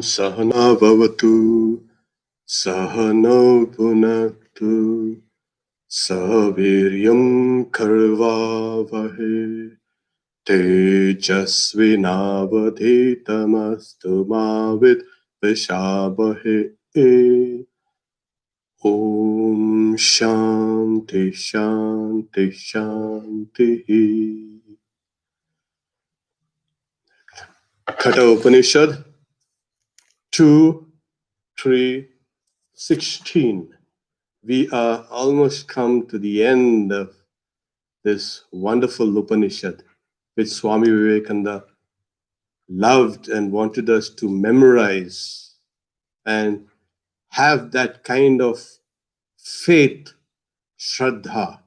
Sahana Bhavatu Sahano Punaktu Saviryam Karvavahe Tejasvinavadhitamastu Mavid Vishabahe Om Shanti Shanti Shanti. Kata Upanishad 2, 3, 16. We are almost come to the end of this wonderful Upanishad, which Swami Vivekananda loved and wanted us to memorize and have that kind of faith, Shraddha,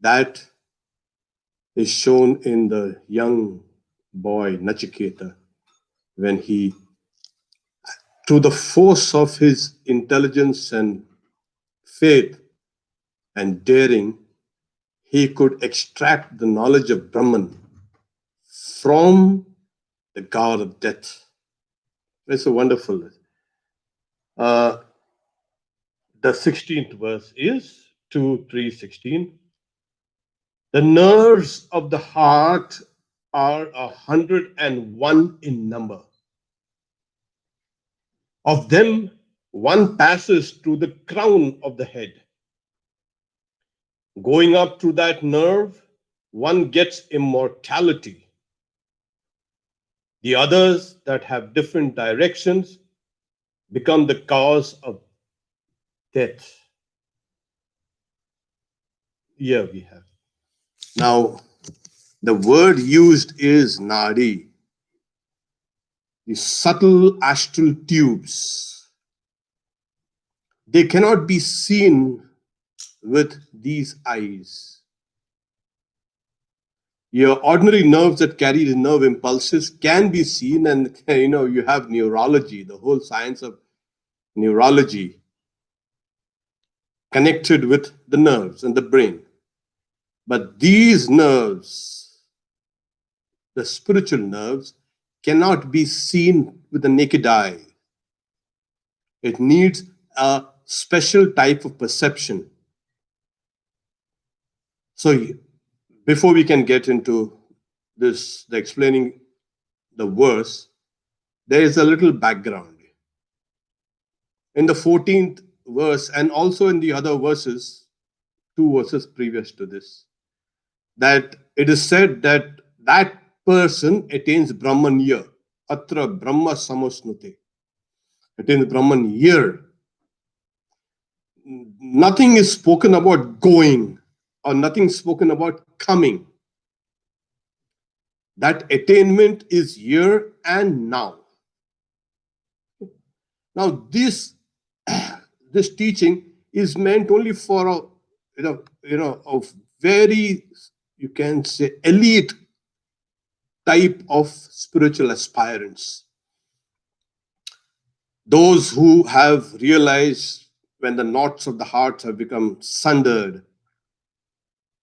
that is shown in the young boy Nachiketa when he, through the force of his intelligence and faith and daring, he could extract the knowledge of Brahman from the god of death. It's so wonderful. The 16th verse is 2, 3, 16. The nerves of the heart are 101 in number. Of them, one passes through the crown of the head. Going up through that nerve, one gets immortality. The others that have different directions become the cause of death. Here we have. Now, the word used is nadi, the subtle astral tubes. They cannot be seen with these eyes. Your ordinary nerves that carry the nerve impulses can be seen, and you have neurology, the whole science of neurology connected with the nerves and the brain. But these nerves, the spiritual nerves, cannot be seen with the naked eye. It needs a special type of perception. So before we can get into this, the explaining the verse, there is a little background. In the 14th verse, and also in the other verses, 2 verses previous to this, that it is said that that person attains Brahman year. Atra Brahma Samasnute. Attains Brahman year. Nothing is spoken about going, or nothing spoken about coming. That attainment is here and now. Now, this teaching is meant only for a very, you can say, elite type of spiritual aspirants. Those who have realized when the knots of the heart have become sundered,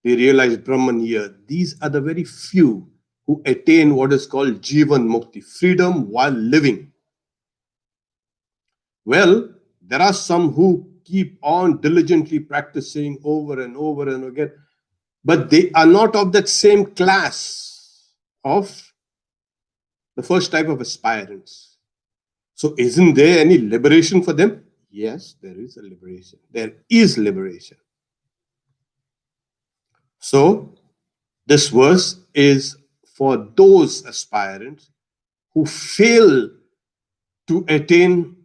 they realize Brahman here. These are the very few who attain what is called Jivan Mukti, freedom while living. Well, there are some who keep on diligently practicing over and over and again, but they are not of that same class of the first type of aspirants. So isn't there any liberation for them? Yes, there is a liberation. There is liberation. So this verse is for those aspirants who fail to attain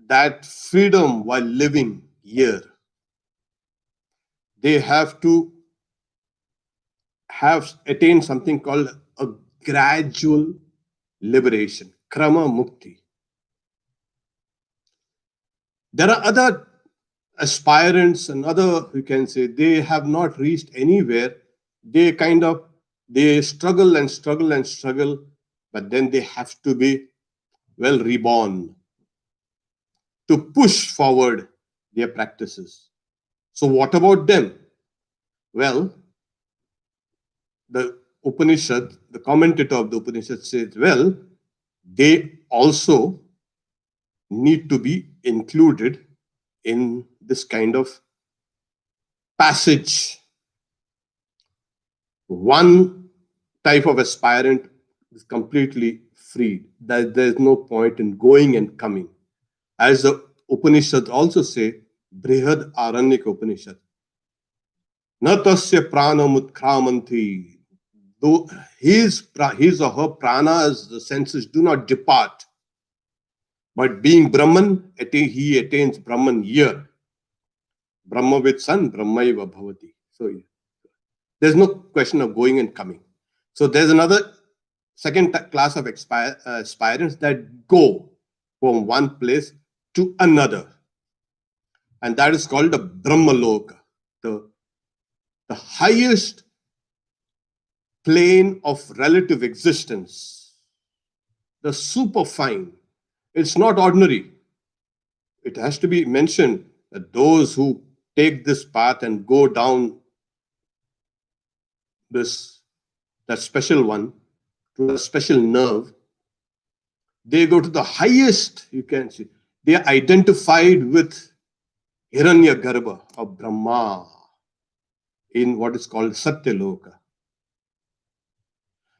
that freedom while living here. They have to have attained something called a gradual liberation, krama mukti. There are other aspirants and other, you can say, they have not reached anywhere. They struggle and struggle and struggle, but then they have to be reborn to push forward their practices. So what about them? Well, the Upanishad, the commentator of the Upanishad says, they also need to be included in this kind of passage. One type of aspirant is completely free. There's no point in going and coming. As the Upanishads also say, Brihad Aranyak Upanishad, Na tasya pranam utkramanti. Though his or her pranas, the senses, do not depart. But being Brahman, he attains Brahman year. Brahma with sun, Brahmaiva bhavati. So there's no question of going and coming. So there's another second class of aspirants that go from one place to another. And that is called the Brahmaloka, the highest plane of relative existence, the superfine. It's not ordinary. It has to be mentioned that those who take this path and go down that special one, to a special nerve, they go to the highest, you can see. They are identified with Hiranya Garbha of Brahma in what is called Satyaloka.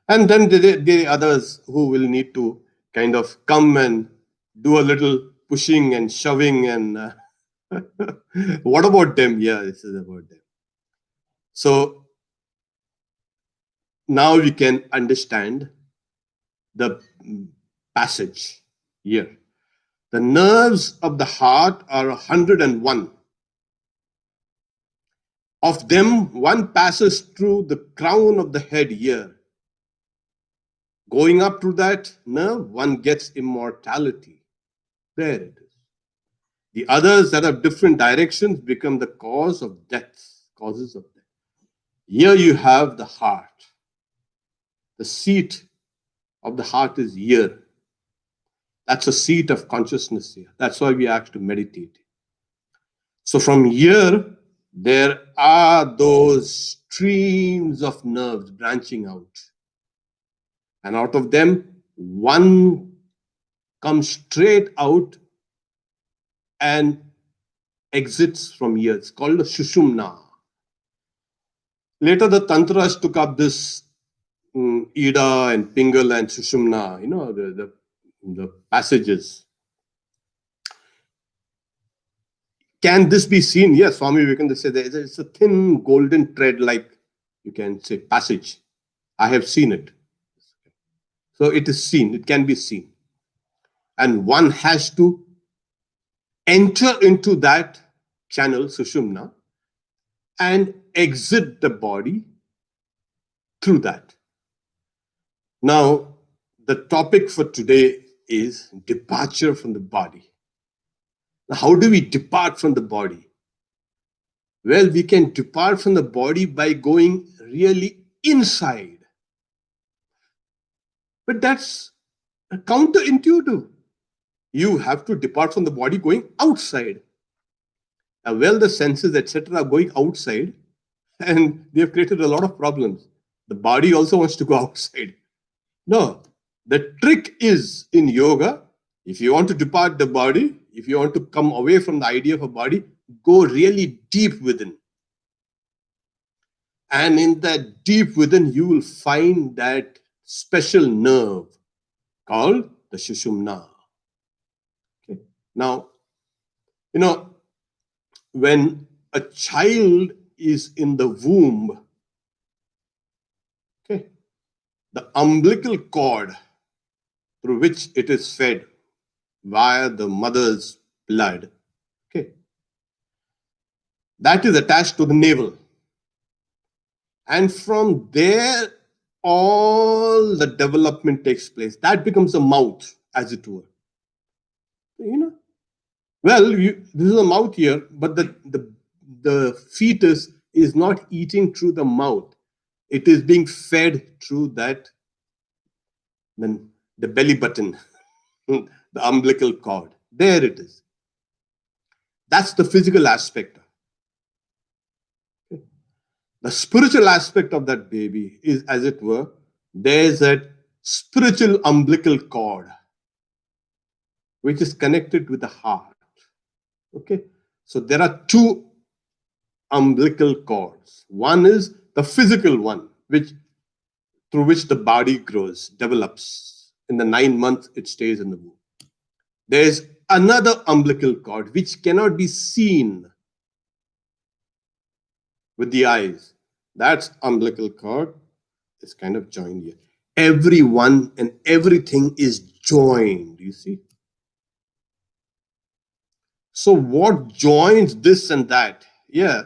And then the others who will need to kind of come and do a little pushing and shoving and what about them? Yeah, this is about them. So now we can understand the passage here. The nerves of the heart are 101. Of them, one passes through the crown of the head here. Going up to that nerve, one gets immortality. There it is. The others that have different directions become the causes of death. Here you have the heart. The seat of the heart is here. That's a seat of consciousness here. That's why we have to meditate. So from here, there are those streams of nerves branching out. And out of them, one comes straight out and exits from here. It's called a Shushumna. Later, the Tantras took up this Ida and Pingala and Shushumna, the passages. Can this be seen? Yes, Swami Vivekananda said it's a thin golden thread, like you can say passage. I have seen it. So it is seen, it can be seen. And one has to enter into that channel, Sushumna, and exit the body through that. Now, the topic for today is departure from the body. Now, how do we depart from the body? Well, we can depart from the body by going really inside. But that's counterintuitive. You have to depart from the body going outside. Well, the senses, etc., are going outside, and they have created a lot of problems. The body also wants to go outside. No, the trick is in yoga, if you want to depart the body, if you want to come away from the idea of a body, go really deep within. And in that deep within, you will find that special nerve called the Shushumna. Okay. Now, when a child is in the womb, okay, the umbilical cord through which it is fed via the mother's blood, okay, that is attached to the navel. And from there, all the development takes place. That becomes a mouth, as it were. Well, this is a mouth here, but the fetus is not eating through the mouth. It is being fed through that, then the belly button, the umbilical cord. There it is. That's the physical aspect. The spiritual aspect of that baby is, as it were, there's that spiritual umbilical cord. which is connected with the heart. Okay, so there are two umbilical cords. One is the physical one, which through which the body grows, develops. In the 9 months, it stays in the womb. There is another umbilical cord which cannot be seen with the eyes. That's umbilical cord is kind of joined here. Everyone and everything is joined, you see. So what joins this and that? Yeah,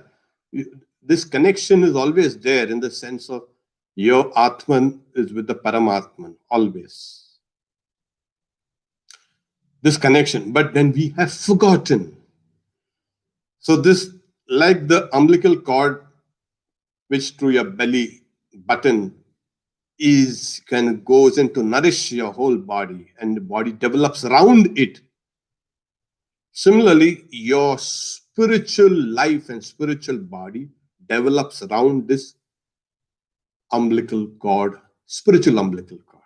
this connection is always there in the sense of your Atman is with the Paramatman, always. This connection, but then we have forgotten. So this, like the umbilical cord, which through your belly button is kind of goes in to nourish your whole body, and the body develops around it. Similarly, your spiritual life and spiritual body develops around this umbilical cord, spiritual umbilical cord.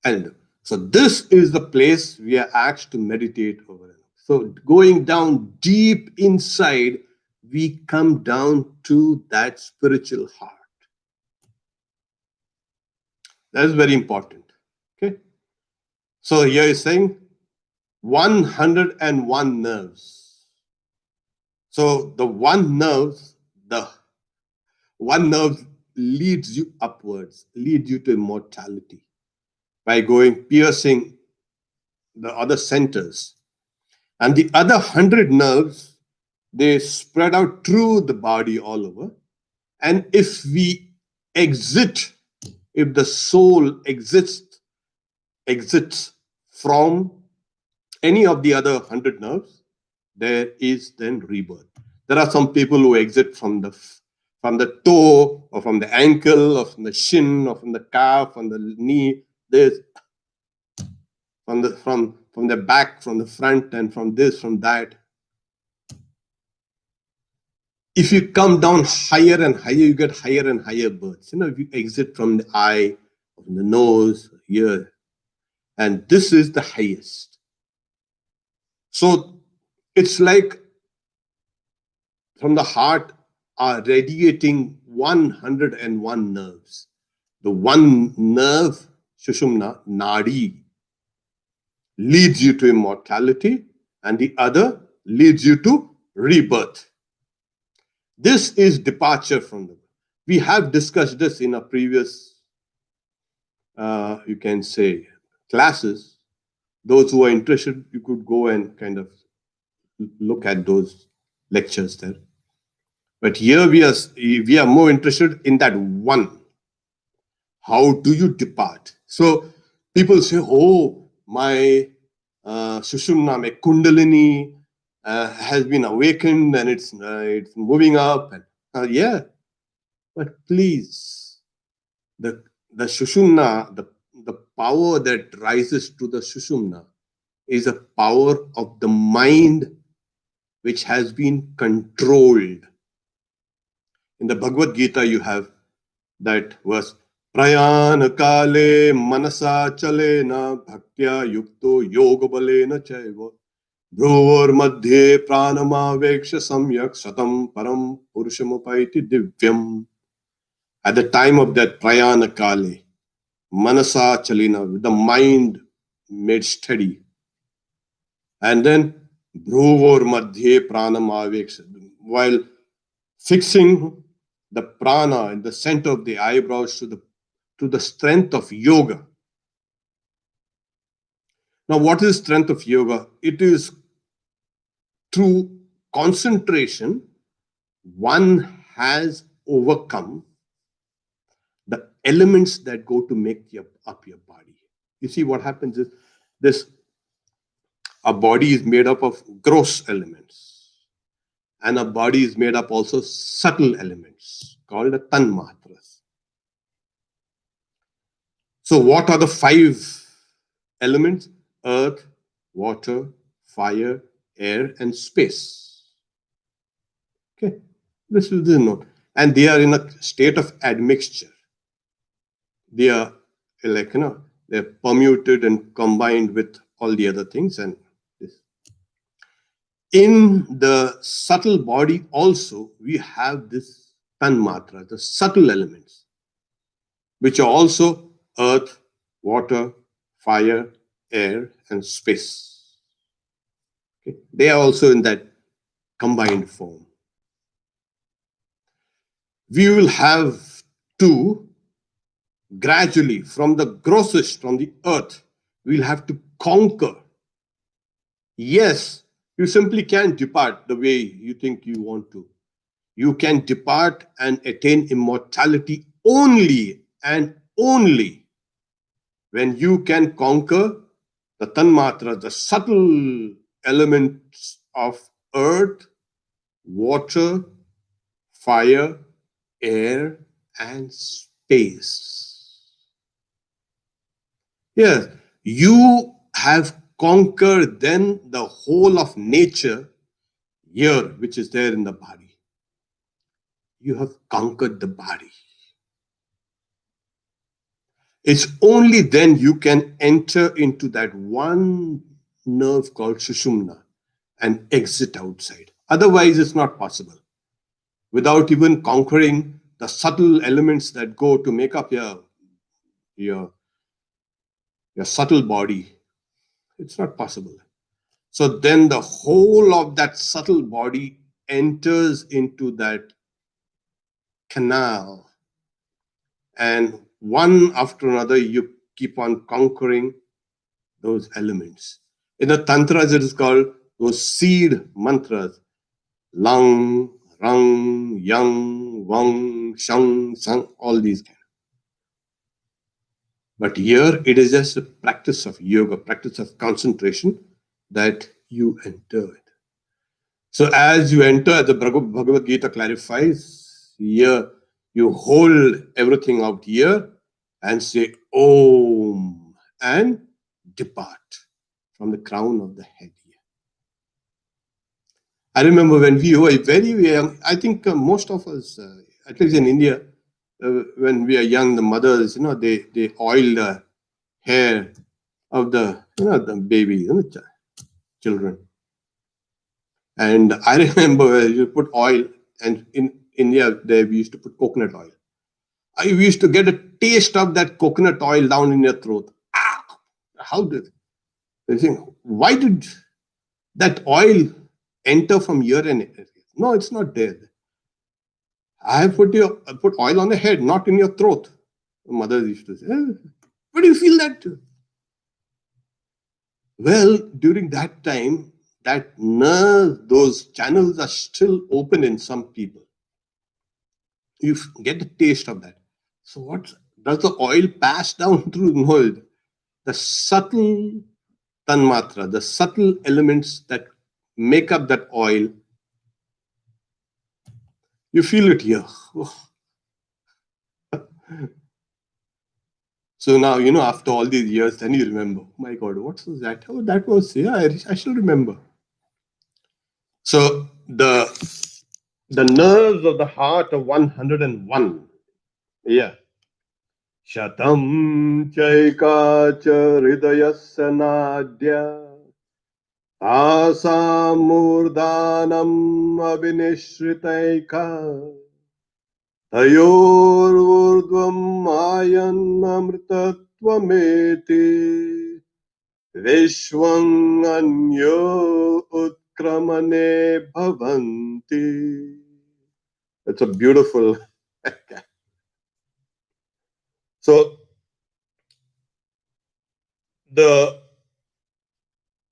And so this is the place we are asked to meditate over. So going down deep inside, we come down to that spiritual heart. That is very important. Okay. So here is saying 101 nerves. So the one nerve leads you upwards, leads you to immortality by going piercing the other centers. And the other 100 nerves, they spread out through the body all over. And if we exit, if the soul exits from any of the other 100 nerves, there is then rebirth. There are some people who exit from the toe, or from the ankle, or from the shin, or from the calf, from the knee. There's from the back, from the front, and from this, from that. If you come down higher and higher, you get higher and higher births. If you exit from the eye, from the nose, ear, and this is the highest. So it's like from the heart are radiating 101 nerves. The one nerve, Shushumna, Nadi, leads you to immortality, and the other leads you to rebirth. This is departure from the. We have discussed this in a previous, you can say, classes. Those who are interested, you could go and kind of look at those lectures there. But here we are more interested in that one. How do you depart? So people say, oh, my Sushumna, my Kundalini has been awakened and it's moving up. And yeah, but please, the Sushumna, the power that rises to the Sushumna is a power of the mind which has been controlled. In the Bhagavad Gita, you have that verse, Prayana kale manasa chalena bhaktya yukto yoga balena chaiva bhruvar madhye pranama veksha samyak satam param purushamupaiti divyam. At the time of that Prayana kale, manasa chalena, with the mind made steady. And then bhruvar madhye pranama veksha, while fixing the prana in the center of the eyebrows to the strength of yoga. Now, what is strength of yoga? It is through concentration, one has overcome the elements that go to make up your body. You see, what happens is our body is made up of gross elements, and our body is made up also subtle elements called the tanmatras. So what are the 5 elements? Earth, water, fire, air, and space. Okay, this is known. And they are in a state of admixture. They are like, they're permuted and combined with all the other things. And this. In the subtle body also, we have this tanmatra, the subtle elements, which are also earth, water, fire, air, and space. Okay? They are also in that combined form. We will have to gradually, from the grossest, from the earth, we'll have to conquer. Yes, you simply can't depart the way you think you want to. You can depart and attain immortality only and only when you can conquer the tanmatra, the subtle elements of earth, water, fire, air, and space. Yes, you have conquered then the whole of nature here, which is there in the body. You have conquered the body. It's only then you can enter into that one nerve called Sushumna and exit outside. Otherwise, it's not possible. Without even conquering the subtle elements that go to make up your subtle body, it's not possible. So then the whole of that subtle body enters into that canal, and one after another you keep on conquering those elements. In the tantras, it is called those seed mantras: lang, rang, yang, wang, shang, sang, all these kind. But here it is just a practice of yoga, practice of concentration that you enter it. So as you enter, the Bhagavad Gita clarifies, here you hold everything out here and say Om and depart from the crown of the head here. I remember when we were very young, I think most of us, at least in India, when we are young, the mothers, they oil the hair of the baby, children. And I remember you put oil, and in India, there we used to put coconut oil. I used to get a taste of that coconut oil down in your throat. Ah, how did they think? Why did that oil enter from here? And no, it's not there. I have put oil on the head, not in your throat. Mothers used to say, where do you feel that? Well, during that time, that nerve, those channels are still open in some people. You get a taste of that. So what does the oil pass down through? No, the subtle tanmatra, the subtle elements that make up that oil, you feel it here. So now, after all these years, then you remember, oh my God, what was that? Oh, that was, yeah, I still remember. So the nerves of the heart are 101. Yeah. Shatam chaika cha hridayasya nadya tasamurdanam abhinishritayka tayorurdvam ayanamritatvameti vishwang anyo utkramane bhavanti. It's a beautiful. So the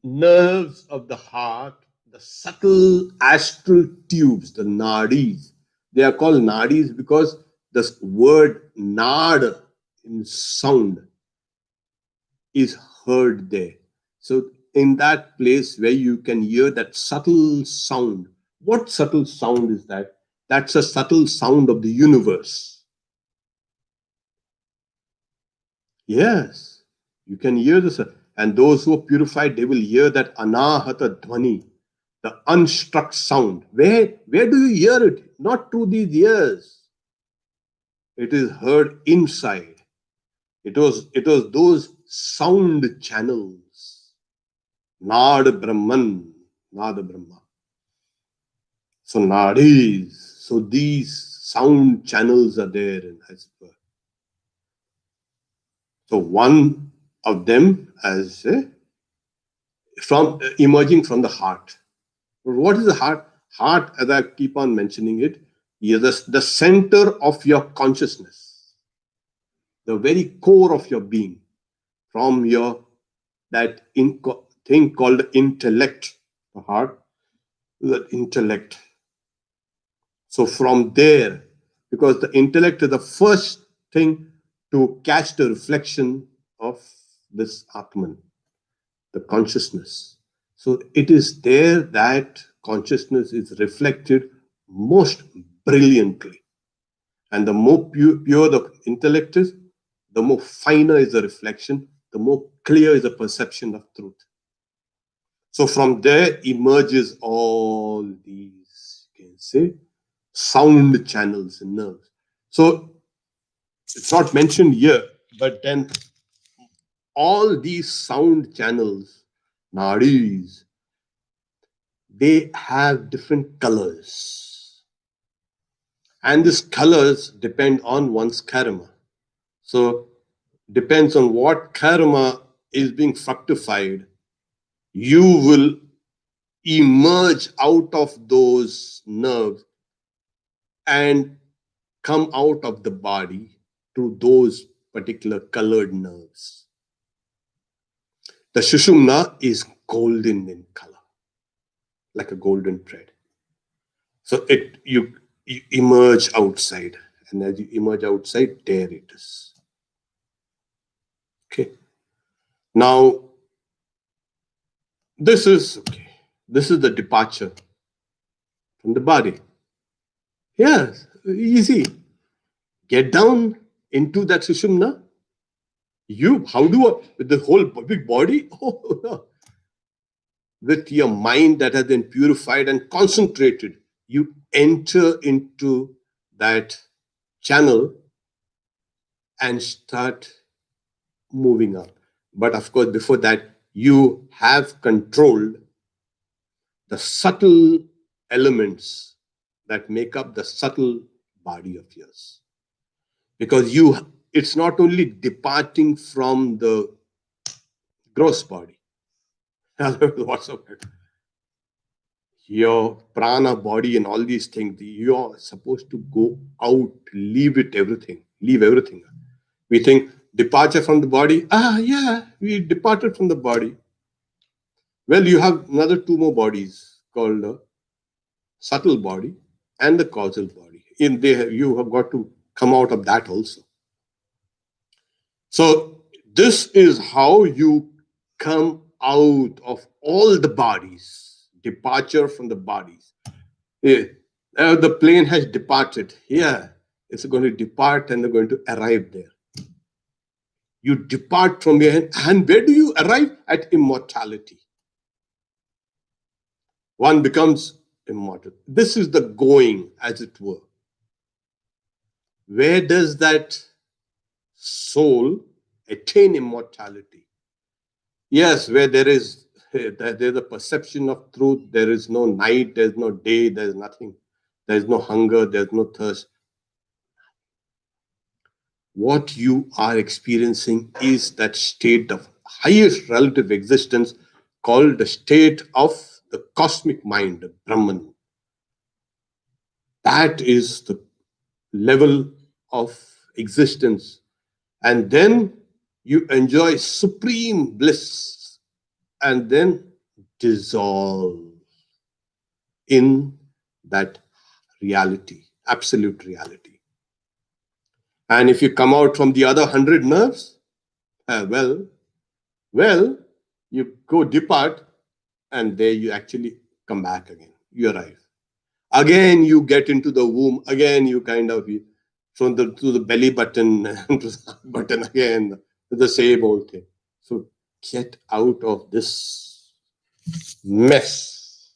nerves of the heart, the subtle astral tubes, the nadis, they are called nadis because the word nad in sound is heard there. So in that place where you can hear that subtle sound, what subtle sound is that? That's a subtle sound of the universe. Yes, you can hear this. And those who are purified, they will hear that anahata dhvani, the unstruck sound. Where do you hear it? Not through these ears. It is heard inside. It was those sound channels. Nad Brahman, Nad Brahma. So nadis. So these sound channels are there in as it were. So one of them as from emerging from the heart. What is the heart? Heart, as I keep on mentioning it, is the center of your consciousness, the very core of your being, from your that thing called intellect, the heart, the intellect. So from there, because the intellect is the first thing to catch the reflection of this Atman, the consciousness. So it is there that consciousness is reflected most brilliantly. And the more pure the intellect is, the more finer is the reflection, the more clear is the perception of truth. So from there emerges all these, you can say, sound channels and nerves. So it's not mentioned here, but then all these sound channels, nadis, they have different colors. And these colors depend on one's karma. So depends on what karma is being fructified, you will emerge out of those nerves and come out of the body to those particular colored nerves. The Shushumna is golden in color, like a golden thread. So you emerge outside, and as you emerge outside, there it is. Okay. Now this is okay. This is the departure from the body. Yes, easy. Get down into that Sushumna. How do with the whole big body? Oh, no. With your mind that has been purified and concentrated, you enter into that channel and start moving up. But of course, before that, you have controlled the subtle elements that make up the subtle body of yours. Because it's not only departing from the gross body, whatsoever. Your prana body and all these things, you're supposed to go out, leave everything. We think departure from the body, yeah, we departed from the body. Well, you have another two more bodies called the subtle body and the causal body. You have got to come out of that also. So this is how you come out of all the bodies, departure from the bodies. The plane has departed. Yeah, it's going to depart and they're going to arrive there. You depart from here, and where do you arrive? At immortality. One becomes immortal. This is the going, as it were. Where does that soul attain immortality? Yes, where there's a perception of truth, there is no night, there's no day, there's nothing. There's no hunger, there's no thirst. What you are experiencing is that state of highest relative existence called the state of the cosmic mind, the Brahman. That is the level of existence. And then you enjoy supreme bliss and then dissolve in that reality, absolute reality. And if you come out from the other 100 nerves, well, you go depart, and there you actually come back again. You arrive. Again, you get into the womb. Again, you kind of from to the belly button to the button again, the same old thing. So get out of this mess.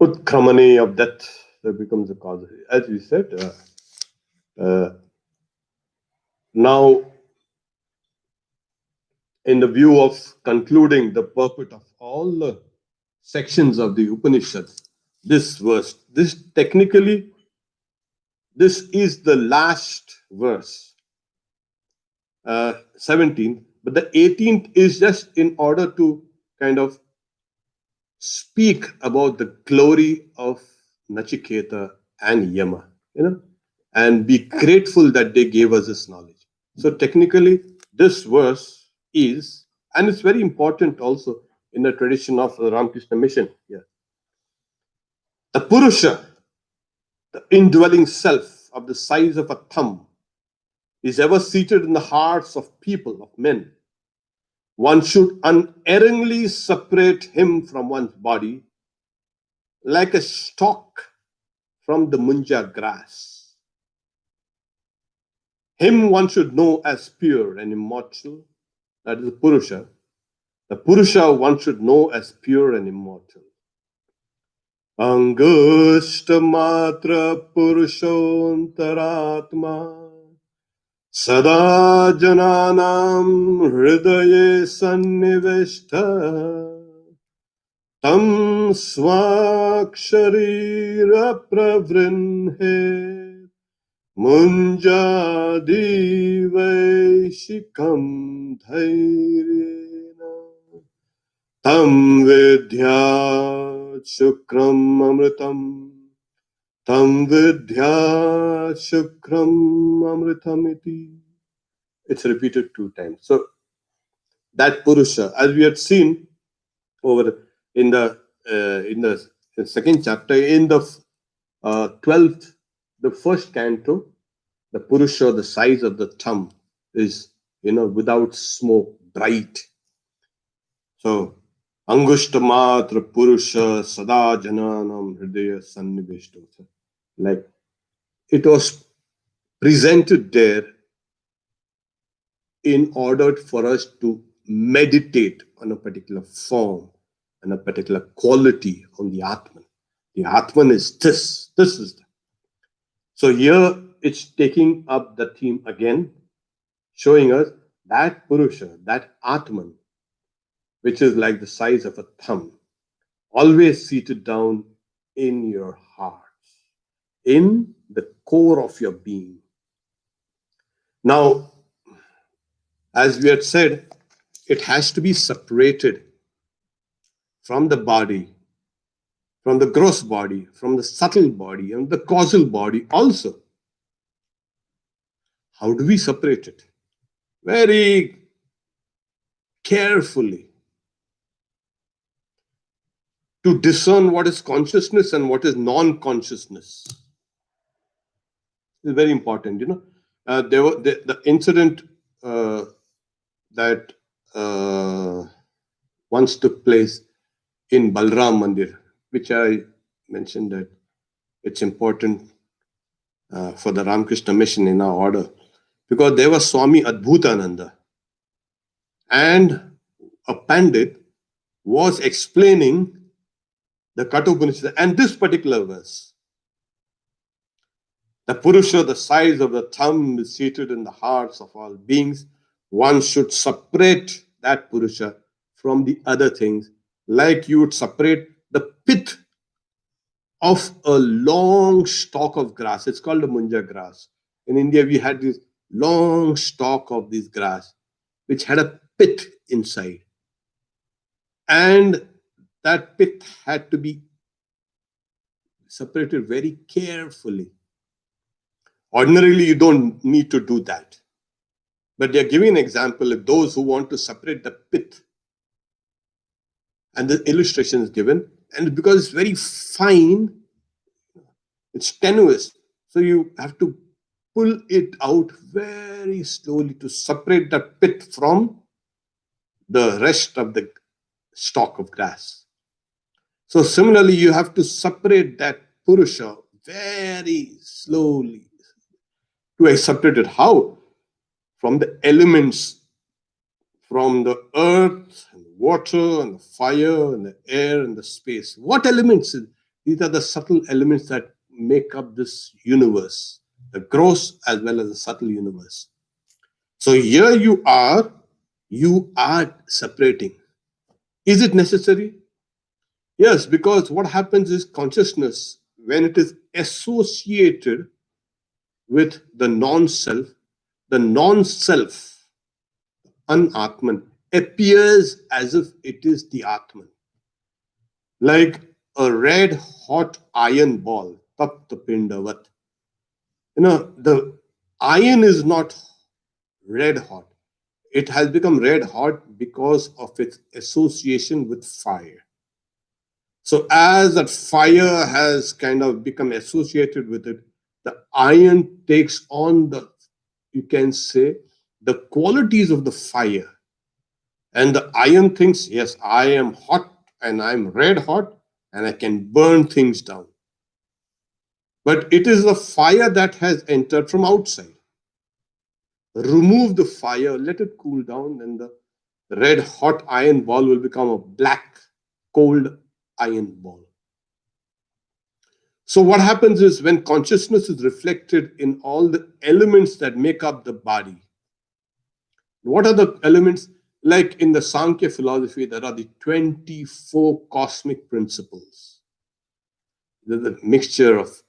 Utkramani of death, that becomes the cause. As we said, Uh, Now, in the view of concluding the purport of all the sections of the Upanishads, this verse, this technically, this is the last verse, 17th, but the 18th is just in order to kind of speak about the glory of Nachiketa and Yama, and be grateful that they gave us this knowledge. So technically, this verse is, and it's very important also in the tradition of the Ramakrishna mission. Yeah. The Purusha, the indwelling self of the size of a thumb, is ever seated in the hearts of people, of men. One should unerringly separate him from one's body like a stalk from the munja grass. Him one should know as pure and immortal, that is the Purusha. The Purusha one should know as pure and immortal. Angushtamatra Purushottaratma Sada Jananam Hridaye Sannivishta Tam Swaksharira Pravrinhe Munjadi Vaishikam Dhairena Tam Vidya Shukram Amritam Tam Vidya Shukram Amritamiti. It's repeated 2 times. So that Purusha, as we had seen over in the second chapter, in the 12th, the first canto, the Purusha, the size of the thumb, is without smoke, bright. So Angushtamatra Purusha Sada Jananam Hridaya Sannivishto. Like it was presented there in order for us to meditate on a particular form and a particular quality on the Atman. The Atman is this is that. So here it's taking up the theme again, showing us that Purusha, that Atman, which is like the size of a thumb, always seated down in your hearts, in the core of your being. Now, as we had said, it has to be separated from the body, from the gross body, from the subtle body, and the causal body also. How do we separate it? Very carefully. To discern what is consciousness and what is non-consciousness. It's very important, the incident that once took place in Balram Mandir, which I mentioned that it's important for the Ramakrishna mission in our order, because there was Swami Adbhutananda, and a Pandit was explaining the Kathopanishad and this particular verse. The Purusha, the size of the thumb, is seated in the hearts of all beings. One should separate that Purusha from the other things, like you would separate the pith of a long stalk of grass. It's called a munja grass. In India, we had this long stalk of this grass, which had a pith inside. And that pith had to be separated very carefully. Ordinarily, you don't need to do that. But they're giving an example of those who want to separate the pith. And the illustration is given. And because it's very fine, it's tenuous. So you have to pull it out very slowly to separate the pith from the rest of the stalk of grass. So similarly, you have to separate that Purusha very slowly. To separate it how? From the elements, from the earth, and the water, and the fire, and the air, and the space. What elements? These are the subtle elements that make up this universe, the gross as well as the subtle universe. So here you are separating. Is it necessary? Yes, because what happens is consciousness, when it is associated with the non self, anatman, appears as if it is the atman. Like a red hot iron ball, taptapindavat. The iron is not red hot. It has become red hot because of its association with fire. So as that fire has kind of become associated with it, the iron takes on you can say, the qualities of the fire. And the iron thinks, yes, I am hot and I'm red hot and I can burn things down. But it is the fire that has entered from outside. Remove the fire, let it cool down, and the red hot iron ball will become a black, cold iron ball. So, what happens is when consciousness is reflected in all the elements that make up the body, what are the elements? Like in the Sankhya philosophy, there are the 24 cosmic principles. There's a mixture of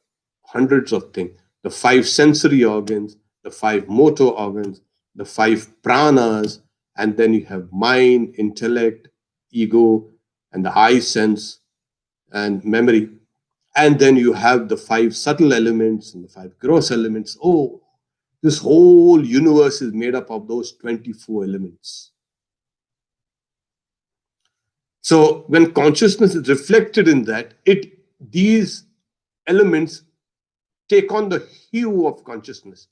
hundreds of things, the 5 sensory organs, the 5 motor organs, the 5 pranas, and then you have mind, intellect, ego, and the eye sense and memory. And then you have the 5 subtle elements and the 5 gross elements. Oh, this whole universe is made up of those 24 elements. So when consciousness is reflected in that, these elements take on the hue of consciousness.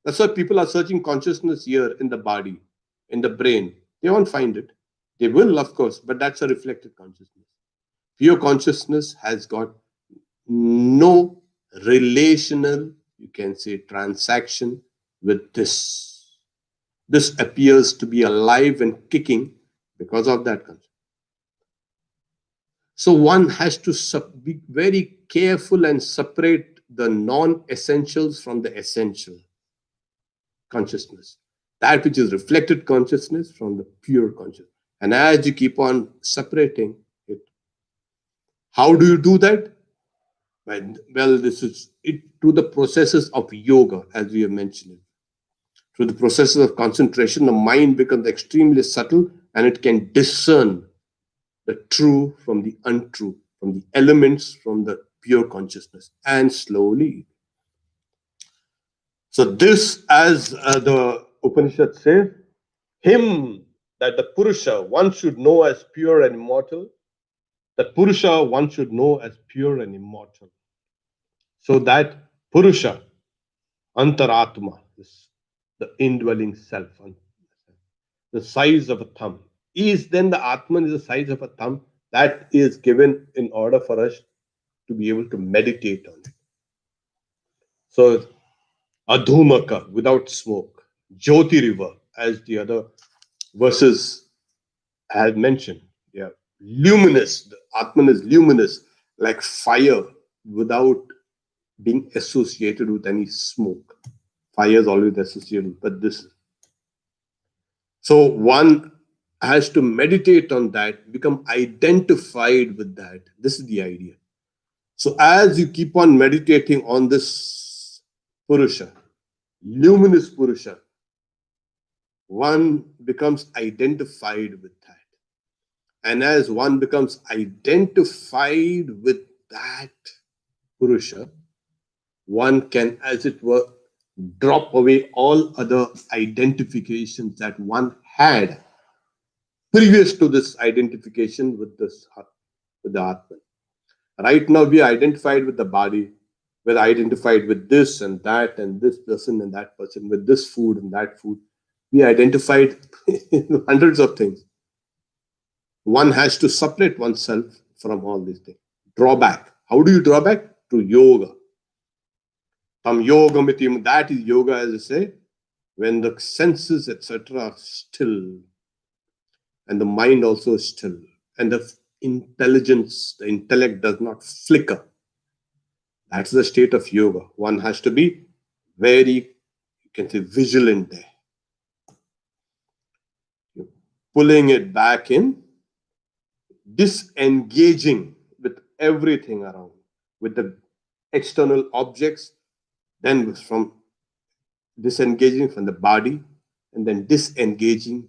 That's why people are searching consciousness here in the body, in the brain. They won't find it. They will, of course, but that's a reflected consciousness. Pure consciousness has got no relational, you can say, transaction with this. This appears to be alive and kicking because of that concept. So one has to be very careful and separate the non-essentials from the essential consciousness. That which is reflected consciousness from the pure consciousness. And as you keep on separating it, how do you do that? Well, this is it through the processes of yoga, as we have mentioned. Through the processes of concentration, the mind becomes extremely subtle and it can discern the true from the untrue, from the elements from the pure consciousness, and slowly. So this, as the Upanishad says, him, that the Purusha, one should know as pure and immortal, that Purusha one should know as pure and immortal. So that Purusha, Antaratma, the indwelling self, the size of a thumb, is then the Atman is the size of a thumb that is given in order for us to be able to meditate on it. So Adhumaka, without smoke, Jyoti river, as the other verses had mentioned. Yeah, luminous. The Atman is luminous, like fire, without being associated with any smoke. Fire is always associated, but this. So one has to meditate on that, become identified with that. This is the idea. So as you keep on meditating on this Purusha, luminous Purusha, one becomes identified with that. And as one becomes identified with that Purusha, one can, as it were, drop away all other identifications that one had previous to this identification with the Atman. Right now, we are identified with the body. We're identified with this and this person and that person, with this food and that food. We identified hundreds of things. One has to separate oneself from all these things. Draw back. How do you draw back? Through yoga. Tam yoga mitim, that is yoga, as I say, when the senses, etc., are still, and the mind also is still, and the intelligence, the intellect does not flicker. That's the state of yoga. One has to be very, you can say, vigilant there. You're pulling it back in, disengaging with everything around, with the external objects, then from disengaging from the body, and then disengaging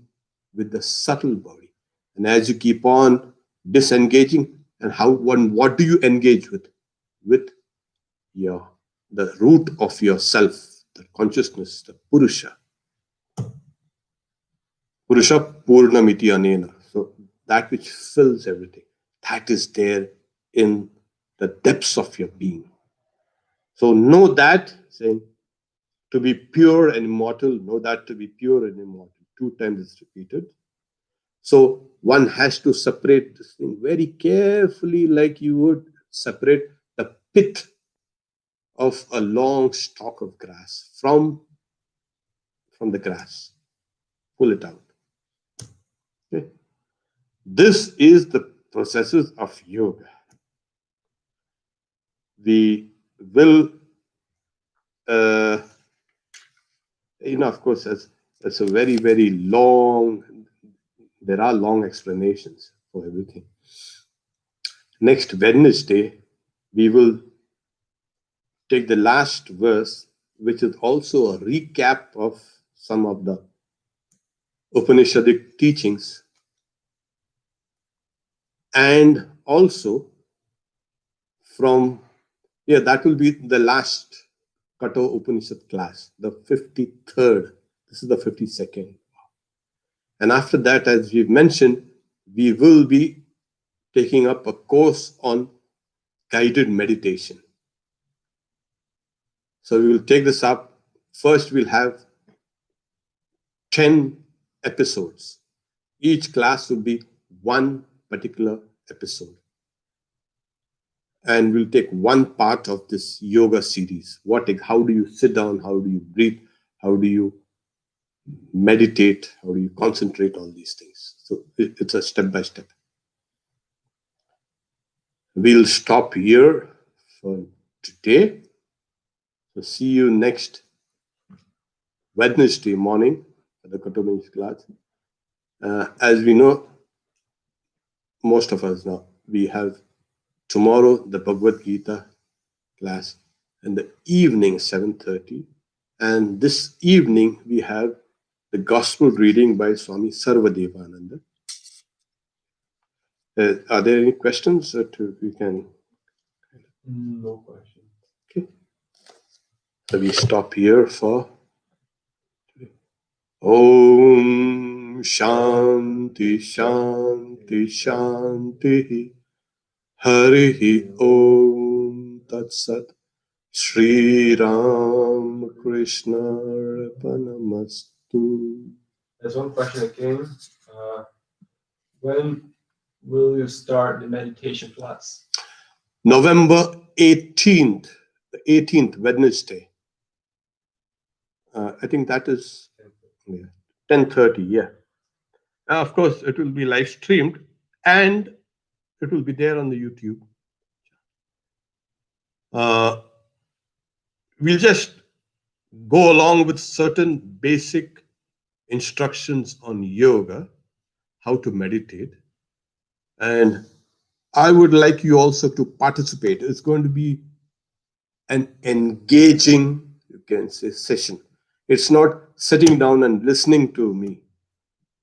with the subtle body. And as you keep on disengaging, and what do you engage with? With your the root of yourself, the consciousness, the Purusha. Purusha Purnamiti Anena. So that which fills everything, that is there in the depths of your being. So know that, saying to be pure and immortal, know that to be pure and immortal. 2 times it's repeated. So one has to separate this thing very carefully, like you would separate the pith of a long stalk of grass from the grass. Pull it out. Okay? This is the processes of yoga. We will, uh, of course, as a very, very long, there are long explanations for everything. Next Wednesday, we will take the last verse, which is also a recap of some of the Upanishadic teachings, and also from, that will be the last Kato Upanishad class, the 53rd. This is the 52nd. And after that, as we've mentioned, we will be taking up a course on guided meditation. So we will take this up. First, we'll have 10 episodes. Each class will be one particular episode. And we'll take one part of this yoga series. How do you sit down? How do you breathe? How do you meditate? How do you concentrate on these things? So it's a step by step. We'll stop here for today. So see you next Wednesday morning at the Katomi's class. As we know, most of us know, we have tomorrow the Bhagavad Gita class in the evening 7:30, and this evening we have the gospel reading by Swami Sarvadevananda. Are there any questions that we can? No questions. Okay. So we stop here for Om Shanti Shanti Shanti Harihi Om Tat Sat Shri Ram Krishna Arpanamastu. There's one question that came. When will you start the meditation class? November 18th, the 18th, Wednesday. I think that is 10:30, yeah. Of course, it will be live streamed and it will be there on the YouTube. We'll just go along with certain basic instructions on yoga, how to meditate. And I would like you also to participate. It's going to be an engaging, you can say, session. It's not sitting down and listening to me.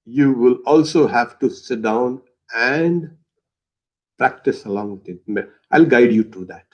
You will also have to sit down and practice along with it. I'll guide you to that.